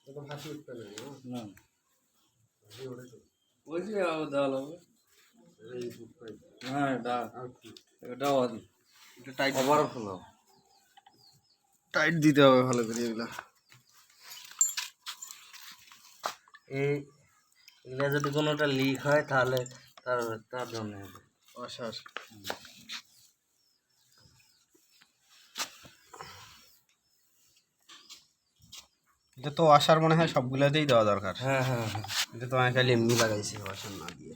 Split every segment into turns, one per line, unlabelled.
না ওই যে দেওয়া লাগবে। হ্যাঁ এটাও আদি এটা টাইট ওভার ফেলো টাইট দিতে হবে ভালো করে এগুলা।
এগুলা যদি কোনোটা লিক হয় তাহলে তার জন্য হবে।
আচ্ছা এটা তো আসার মনে হয় সবগুলোতেই দেওয়া দরকার।
হ্যাঁ হ্যাঁ হ্যাঁ,
এটা তো আমি খালি এমনি লাগাইছি ওয়াশার না দিয়ে।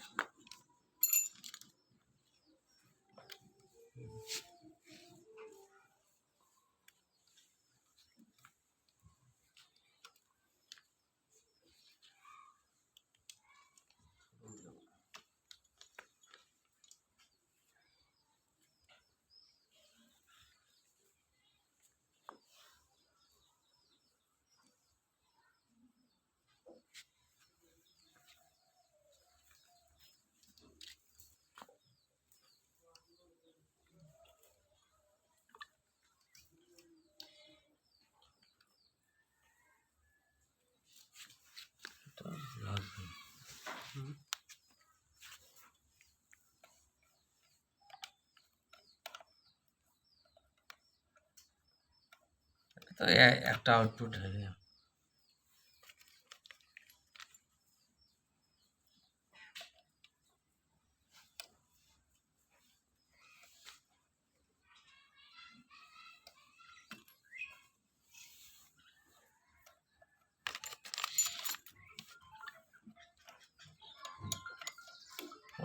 তো একটা আউটপুট হলে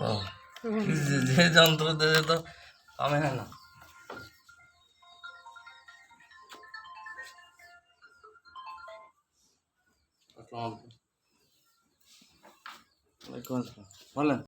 ও যে যন্ত্র দিয়ে তো কামে হয় না। আসসালামু আলাইকুম। ওয়ালাইকুম আসসালাম, বলেন।